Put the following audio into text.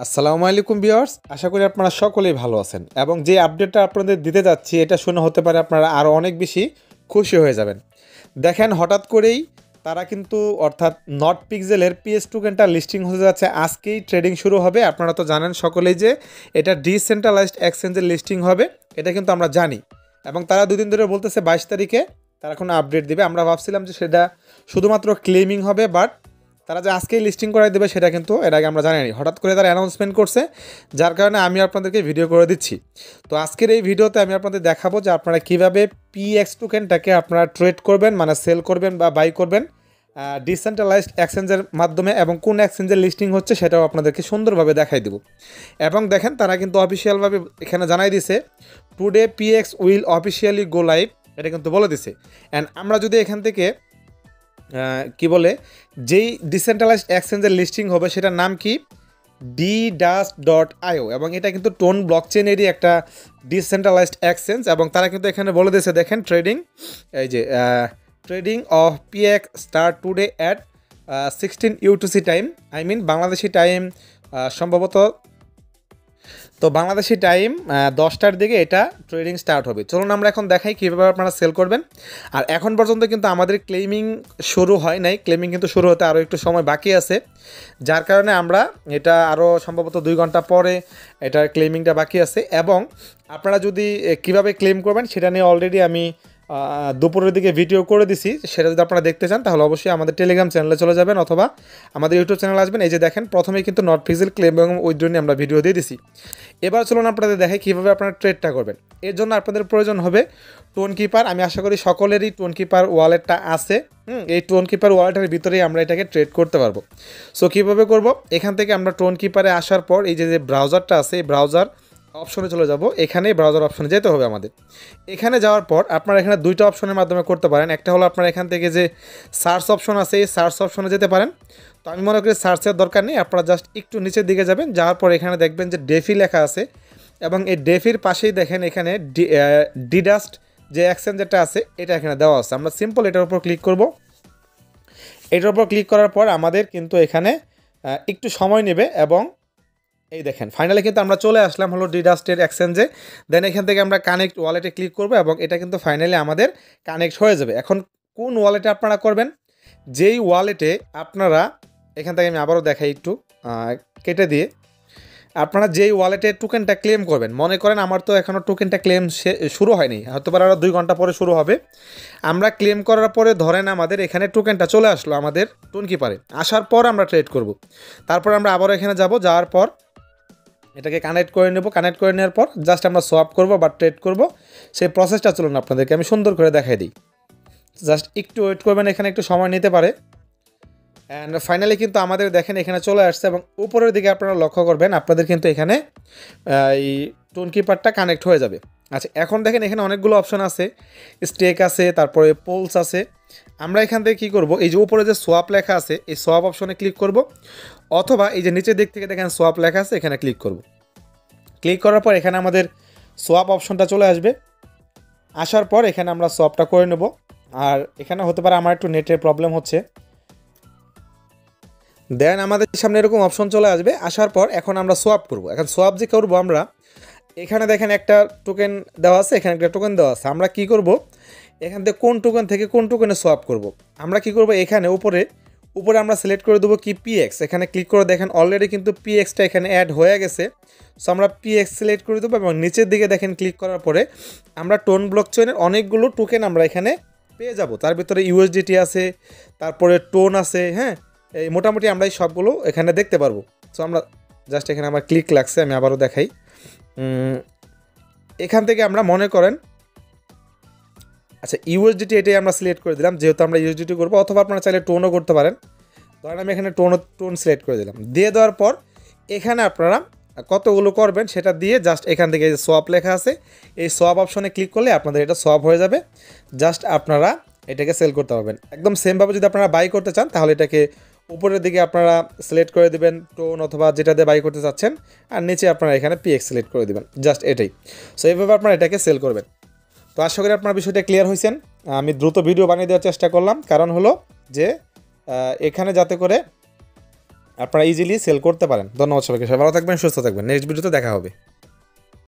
আসসালামু আলাইকুম ভিউয়ার্স, আশা করি আপনারা সকলেই ভালো আছেন এবং যে আপডেটটা আপনাদের দিতে যাচ্ছি এটা শুনে হতে পারে আপনারা আরও অনেক বেশি খুশি হয়ে যাবেন। দেখেন হঠাৎ করেই তারা কিন্তু অর্থাৎ নট পিক্সেলের পিএস টোকেনটা লিস্টিং হতে যাচ্ছে, আজকেই ট্রেডিং শুরু হবে। আপনারা তো জানেন সকলেই যে এটা ডিসেন্ট্রালাইজড এক্সচেঞ্জের লিস্টিং হবে, এটা কিন্তু আমরা জানি এবং তারা দুদিন ধরে বলতেছে 22 তারিখে তারা কোনো আপডেট দিবে। আমরা ভাবছিলাম যে সেটা শুধুমাত্র ক্লেমিং হবে, বাট তারা যে আজকেই লিস্টিং করাই দেবে সেটা কিন্তু এর আগে আমরা জানিনি। হঠাৎ করে তারা অ্যানাউন্সমেন্ট করছে, যার কারণে আমি আপনাদেরকে ভিডিও করে দিচ্ছি। তো আজকের এই ভিডিওতে আমি আপনাদের দেখাবো যে আপনারা কীভাবে পিএক্স টোকেনটাকে আপনারা ট্রেড করবেন, মানে সেল করবেন বা বাই করবেন ডিসেন্ট্রালাইজড এক্সচেঞ্জের মাধ্যমে, এবং কোন এক্সচেঞ্জের লিস্টিং হচ্ছে সেটাও আপনাদেরকে সুন্দরভাবে দেখাই দেবো। এবং দেখেন তারা কিন্তু অফিসিয়ালভাবে এখানে জানাই দিছে today PX will officially go live, এটা কিন্তু বলে দিছে। অ্যান্ড আমরা যদি এখান থেকে কি বলে যেই ডিসেন্ট্রালাইজড এক্সচেঞ্জের লিস্টিং হবে সেটার নাম কি DDAS.io, এবং এটা কিন্তু টোন ব্লকচেনেরই একটা ডিসেন্ট্রালাইজড এক্সচেঞ্জ। এবং তারা কিন্তু এখানে বলে দিয়েছে দেখেন ট্রেডিং, এই যে trading of PX start today at 16 UTC time, I mean Bangladeshi time সম্ভবত, তো বাংলাদেশি টাইম 10টার দিকে এটা ট্রেডিং স্টার্ট হবে। চলুন আমরা এখন দেখাই কীভাবে আপনারা সেল করবেন। আর এখন পর্যন্ত কিন্তু আমাদের ক্লেমিং শুরু হয় নাই, ক্লেমিং কিন্তু শুরু হতে আরও একটু সময় বাকি আছে, যার কারণে আমরা এটা আরও সম্ভবত 2 ঘন্টা পরে এটার ক্লেমিংটা বাকি আছে। এবং আপনারা যদি কিভাবে ক্লেম করবেন সেটা নিয়ে অলরেডি আমি দুপুরের দিকে ভিডিও করে দিছি, সেটা যদি আপনারা দেখতে চান তাহলে অবশ্যই আমাদের টেলিগ্রাম চ্যানেলে চলে যাবেন অথবা আমাদের ইউটিউব চ্যানেলে আসবেন। এই যে দেখেন প্রথমেই কিন্তু নট পিক্সেল ক্লেম এবং উইথড্র নিয়ে আমরা ভিডিও দিয়ে দিছি। এবার চলুন আপনাদের দেখাই কীভাবে আপনারা ট্রেডটা করবেন। এর জন্য আপনাদের প্রয়োজন হবে টোন কিপার। আমি আশা করি সকলেরই টোন কিপার ওয়ালেটটা আছে। এই টোন কিপার ওয়ালেটের ভিতরেই আমরা এটাকে ট্রেড করতে পারবো। সো কীভাবে করব, এখান থেকে আমরা টোন কিপারে আসার পর এই যে ব্রাউজারটা আছে, এই ব্রাউজার অপশনে চলে যাব। এখানে ব্রাউজার অপশনে যেতে হবে আমাদের। এখানে যাওয়ার পর আপনারা এখানে দুইটা অপশনের মাধ্যমে করতে পারেন। একটা হলো আপনারা এখান থেকে যে সার্চ অপশন আছে এই সার্চ অপশনে যেতে পারেন। তো আমি মনে করি সার্চের দরকার নেই, আপনারা জাস্ট একটু নিচের দিকে যাবেন, যাওয়ার পর এখানে দেখবেন যে ডেফি লেখা আছে, এবং এই ডেফির পাশেই দেখেন এখানে ডিডাস্ট যে এক্সচেঞ্জটা আছে এটা এখানে দেওয়া আছে। আমরা সিম্পল এটার উপর ক্লিক করব। এটার উপর ক্লিক করার পর আমাদের কিন্তু এখানে একটু সময় নেবে, এবং এই দেখেন ফাইনালি কিন্তু আমরা চলে আসলাম হলো ডিডাস্টের এক্সচেঞ্জে। দেন এখান থেকে আমরা কানেক্ট ওয়ালেটে ক্লিক করব, এবং এটা কিন্তু ফাইনালি আমাদের কানেক্ট হয়ে যাবে। এখন কোন ওয়ালেটে আপনারা করবেন, যেই ওয়ালেটে আপনারা, এখান থেকে আমি আবারও দেখাই একটু কেটে দিয়ে, আপনারা যেই ওয়ালেটে টোকেনটা ক্লেম করবেন, মনে করেন আমার তো এখনও টোকেনটা ক্লেম শুরু হয়নি, হয়তো আরও 2 ঘন্টা পরে শুরু হবে। আমরা ক্লেম করার পরে ধরেন আমাদের এখানে টোকেনটা চলে আসলো আমাদের টোন কিপারে, আসার পর আমরা ট্রেড করব। তারপর আমরা আবারও এখানে যাব, যাওয়ার পর এটাকে কানেক্ট করে নেব। কানেক্ট করে নেওয়ার পর জাস্ট আমরা সোয়াপ করব বা ট্রেড করব, সেই প্রসেসটা চলুন আপনাদেরকে আমি সুন্দর করে দেখাই দিই। জাস্ট একটু ওয়েট করবেন, এখানে একটু সময় নিতে পারে। অ্যান্ড ফাইনালি কিন্তু আমাদের দেখেন এখানে চলে আসছে, এবং উপরের দিকে আপনারা লক্ষ্য করবেন আপনাদের কিন্তু এখানে এই টোন কিপারটা কানেক্ট হয়ে যাবে। আচ্ছা, এখন দেখেন এখানে অনেকগুলো অপশন আছে, স্টেক আছে, তারপরে পোলস আছে। আমরা এখান থেকে কী করব, এই যে উপরে যে সোয়াপ লেখা আছে এই সোয়াপ অপশনে ক্লিক করব, অথবা এই যে নিচের দিক থেকে দেখেন সোয়াপ লেখা আছে এখানে ক্লিক করব। ক্লিক করার পর এখানে আমাদের সোয়াপ অপশনটা চলে আসবে। আসার পর এখানে আমরা সোয়াপটা করে নেব। আর এখানে হতে পারে আমার একটু নেটের প্রবলেম হচ্ছে। দেন আমাদের সামনে এরকম অপশন চলে আসবে। আসার পর এখন আমরা সোয়াপ করব। এখন সোয়াপ যে করবো আমরা, এখানে দেখেন একটা টোকেন দেওয়া আছে, এখানে একটা টোকেন দেওয়া আছে। আমরা কি করব, এখান থেকে কোন টোকেন থেকে কোন টোকেনে সোয়াপ করব। আমরা কি করব, এখানে উপরে আমরা সিলেক্ট করে দেবো কি পিএক্স। এখানে ক্লিক করে দেখেন অলরেডি কিন্তু পিএক্সটা এখানে অ্যাড হয়ে গেছে। সো আমরা পিএক্স সিলেক্ট করে দেবো, এবং নিচের দিকে দেখেন ক্লিক করার পরে আমরা টোন ব্লকচেনের অনেকগুলো টোকেন আমরা এখানে পেয়ে যাব। তার ভিতরে ইউএসডিটি আছে, তারপরে টোন আছে, হ্যাঁ, এই মোটামুটি আমরা এই সবগুলো এখানে দেখতে পারবো। সো আমরা জাস্ট এখানে আমার ক্লিক লাগছে, আমি আবারও দেখাই। এখান থেকে আমরা মনে করেন, আচ্ছা ইউএসডিটি এটাই আমরা সিলেক্ট করে দিলাম, যেহেতু আমরা ইউএসডিটি করবো, অথবা আপনারা চাইলে টোনও করতে পারেন। ধরেন আমি এখানে টোন সিলেক্ট করে দিলাম। দিয়ে দেওয়ার পর এখানে আপনারা কতগুলো করবেন সেটা দিয়ে জাস্ট এখান থেকে যে সোয়াপ লেখা আছে এই সোয়াপ অপশনে ক্লিক করলে আপনাদের এটা সোয়াপ হয়ে যাবে। জাস্ট আপনারা এটাকে সেল করতে পারবেন। একদম সেমভাবে যদি আপনারা বাই করতে চান তাহলে এটাকে উপরের দিকে আপনারা সিলেক্ট করে দেবেন টোন অথবা যেটা দিয়ে বাই করতে চাচ্ছেন, আর নিচে আপনারা এখানে পিএক্স সিলেক্ট করে দেবেন, জাস্ট এটাই। সো এইভাবে আপনারা এটাকে সেল করবেন। তো আশা করি আপনার বিষয়টা ক্লিয়ার হয়েছেন। আমি দ্রুত ভিডিও বানিয়ে দেওয়ার চেষ্টা করলাম, কারণ হলো যে এখানে যাতে করে আপনারা ইজিলি সেল করতে পারেন। ধন্যবাদ সবাইকে, সবাই ভালো থাকবেন, সুস্থ থাকবেন, নেক্সট ভিডিওতে দেখা হবে।